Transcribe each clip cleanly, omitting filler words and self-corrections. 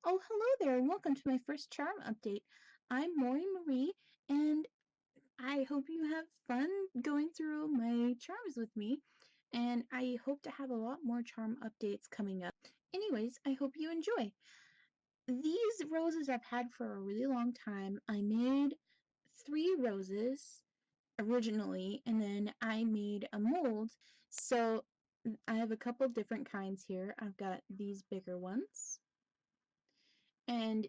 Oh, hello there, and welcome to my first charm update. I'm Maury Marie, and I hope you have fun going through my charms with me, and I hope to have a lot more charm updates coming up. Anyways, I hope you enjoy. These roses I've had for a really long time. I made 3 roses originally, and then I made a mold. So I have a couple different kinds here. I've got these bigger ones, and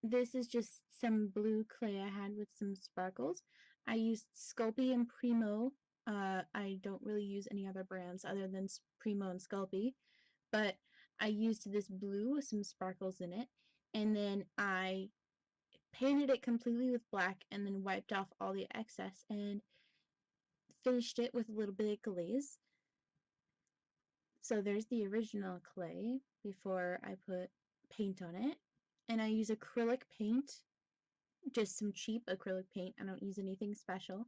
this is just some blue clay I had with some sparkles. I used Sculpey and Primo. I don't really use any other brands other than Primo and Sculpey, but I used this blue with some sparkles in it, and then I painted it completely with black and then wiped off all the excess and finished it with a little bit of glaze. So there's the original clay before I put paint on it, and I use acrylic paint, just some cheap acrylic paint. I don't use anything special.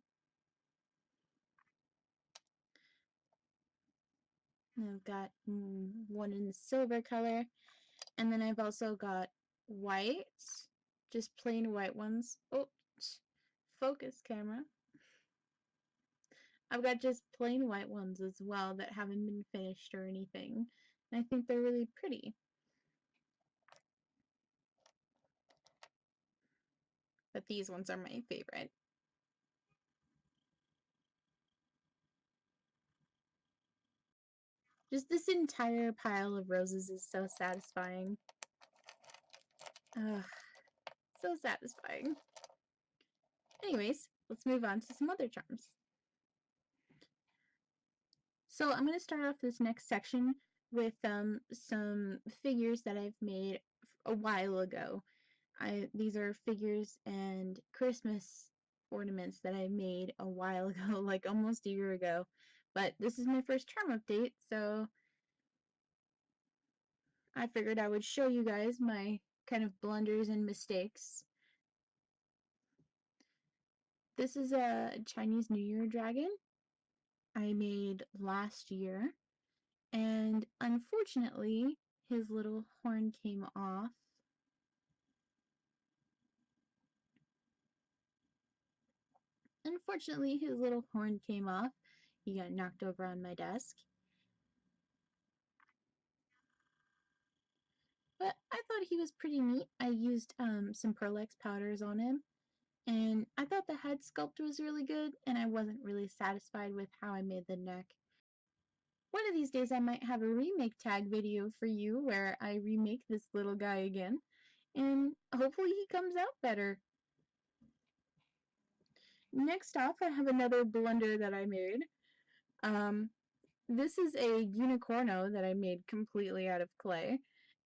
And I've got one in the silver color, and then I've also got white, just plain white ones. Oh, focus camera. I've got just plain white ones as well that haven't been finished or anything. And I think they're really pretty. But these ones are my favorite. Just this entire pile of roses is so satisfying. Ugh, so satisfying. Anyways, let's move on to some other charms. So I'm going to start off this next section with some figures that I've made a while ago. These are figures and Christmas ornaments that I made a while ago, like almost a year ago. But this is my first charm update, so I figured I would show you guys my kind of blunders and mistakes. This is a Chinese New Year dragon I made last year, and unfortunately his little horn came off. Unfortunately, his little horn came off. He got knocked over on my desk. But I thought he was pretty neat. I used some Pearl X powders on him, and I thought the head sculpt was really good, and I wasn't really satisfied with how I made the neck. One of these days I might have a remake tag video for you where I remake this little guy again, and hopefully he comes out better. Next off, I have another blunder that I made. This is a unicorno that I made completely out of clay,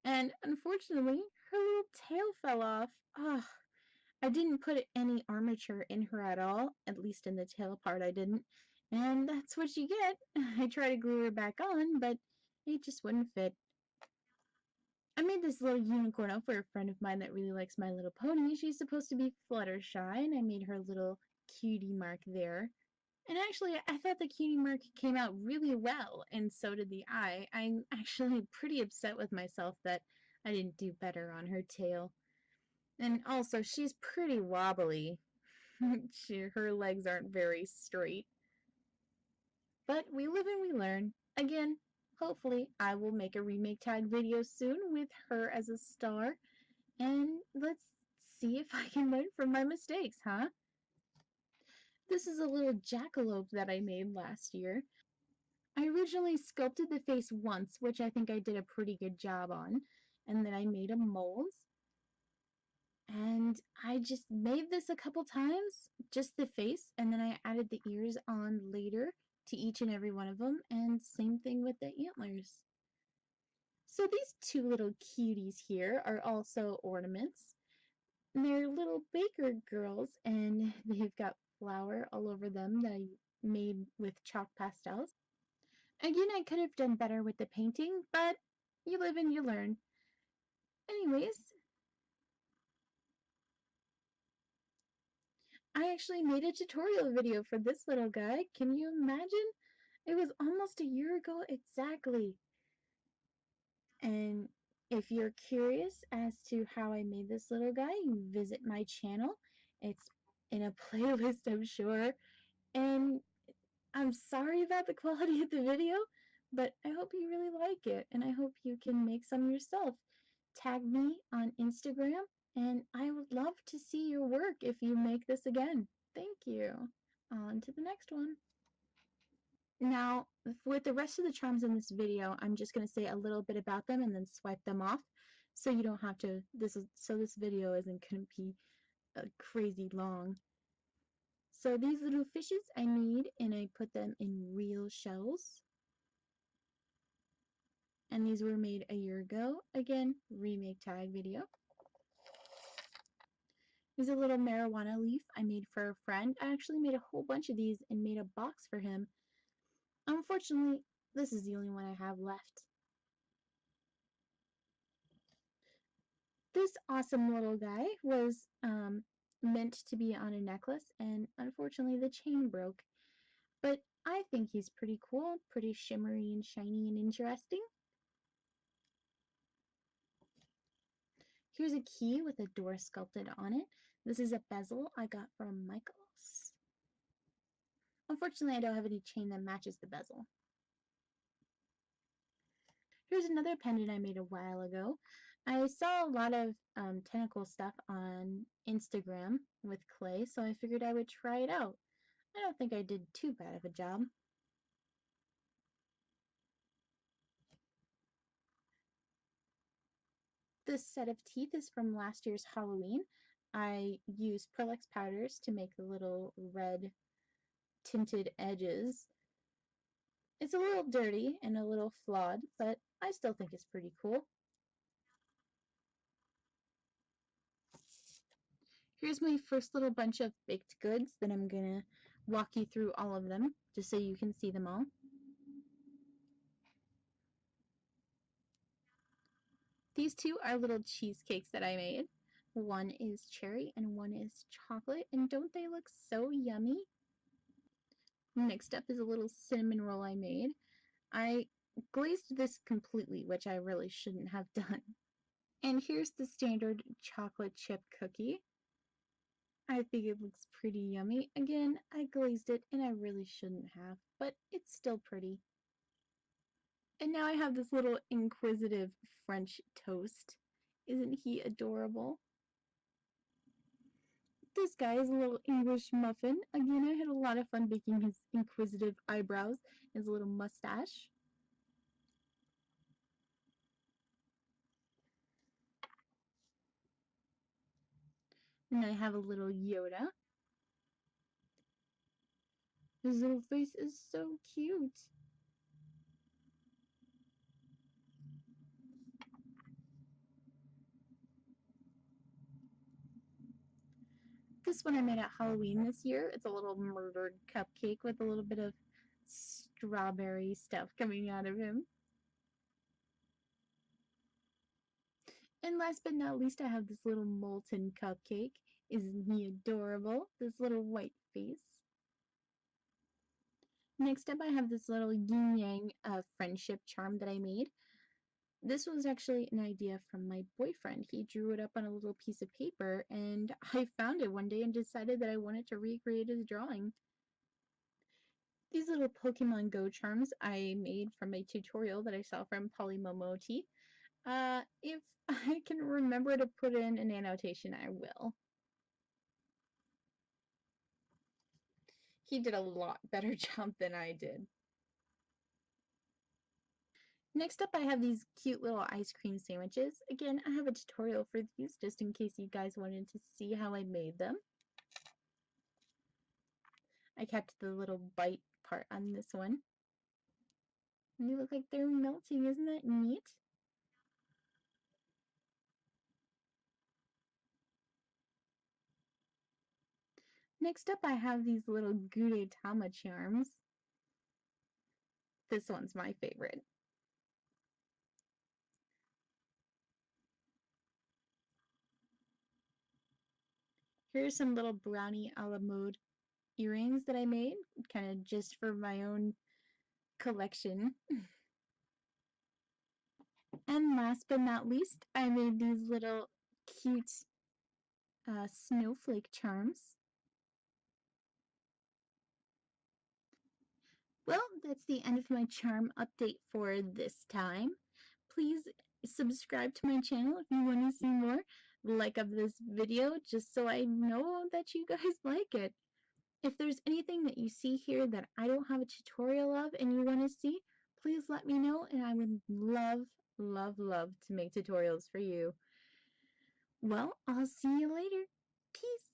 and unfortunately, her little tail fell off. Ugh. I didn't put any armature in her at all, at least in the tail part I didn't, and that's what you get. I tried to glue her back on, but it just wouldn't fit. I made this little unicorno for a friend of mine that really likes My Little Pony. She's supposed to be Fluttershy, and I made her little cutie mark there. And actually, I thought the cutie mark came out really well, and so did the eye. I'm actually pretty upset with myself that I didn't do better on her tail. And also, she's pretty wobbly. Her legs aren't very straight. But we live and we learn. Again, hopefully I will make a remake tag video soon with her as a star. And let's see if I can learn from my mistakes, huh? This is a little jackalope that I made last year. I originally sculpted the face once, which I think I did a pretty good job on, and then I made a mold. And I just made this a couple times, just the face, and then I added the ears on later to each and every one of them, and same thing with the antlers. So these two little cuties here are also ornaments. They're little baker girls, and they've got flour all over them that I made with chalk pastels. Again, I could have done better with the painting, but you live and you learn. Anyways, I actually made a tutorial video for this little guy. Can you imagine? It was almost a year ago exactly. And If you're curious as to how I made this little guy, visit my channel. It's in a playlist, I'm sure. And I'm sorry about the quality of the video, but I hope you really like it, and I hope you can make some yourself. Tag me on Instagram, and I would love to see your work if you make this again. Thank you. On to the next one. Now, with the rest of the charms in this video, I'm just going to say a little bit about them and then swipe them off, so you don't have to, this video isn't going to be crazy long. So these little fishes I made, and I put them in real shells. And these were made a year ago. Again, remake tag video. Here's a little marijuana leaf I made for a friend. I actually made a whole bunch of these and made a box for him. Unfortunately, this is the only one I have left. This awesome little guy was meant to be on a necklace, and unfortunately the chain broke. But I think he's pretty cool, pretty shimmery and shiny and interesting. Here's a key with a door sculpted on it. This is a bezel I got from Michaels. Unfortunately, I don't have any chain that matches the bezel. Here's another pendant I made a while ago. I saw a lot of tentacle stuff on Instagram with clay, so I figured I would try it out. I don't think I did too bad of a job. This set of teeth is from last year's Halloween. I used Pearl Ex powders to make the little red tinted edges. It's a little dirty and a little flawed, but I still think it's pretty cool. Here's my first little bunch of baked goods that I'm gonna walk you through all of them just so you can see them all. These two are little cheesecakes that I made. One is cherry and one is chocolate, and don't they look so yummy? Next up is a little cinnamon roll I made. I glazed this completely, which I really shouldn't have done. And here's the standard chocolate chip cookie. I think it looks pretty yummy. Again, I glazed it and I really shouldn't have, but it's still pretty. And now I have this little inquisitive French toast. Isn't he adorable? This guy is a little English muffin. Again, I had a lot of fun baking his inquisitive eyebrows, his little mustache. And I have a little Yoda. His little face is so cute. This one I made at Halloween this year. It's a little murdered cupcake with a little bit of strawberry stuff coming out of him. And last but not least, I have this little molten cupcake. Isn't he adorable? This little white face. Next up, I have this little yin-yang friendship charm that I made. This was actually an idea from my boyfriend. He drew it up on a little piece of paper, and I found it one day and decided that I wanted to recreate his drawing. These little Pokemon Go charms I made from a tutorial that I saw from Polymomoti. If I can remember to put in an annotation, I will. He did a lot better job than I did. Next up, I have these cute little ice cream sandwiches. Again, I have a tutorial for these just in case you guys wanted to see how I made them. I kept the little bite part on this one. And they look like they're melting. Isn't that neat? Next up, I have these little Gudetama charms. This one's my favorite. Here's some little brownie a la mode earrings that I made, kind of just for my own collection. And last but not least, I made these little cute snowflake charms. Well, that's the end of my charm update for this time. Please subscribe to my channel if you want to see more like of this video, just so I know that you guys like it. If there's anything that you see here that I don't have a tutorial of and you want to see, please let me know, and I would love, love, love to make tutorials for you. Well, I'll see you later. Peace.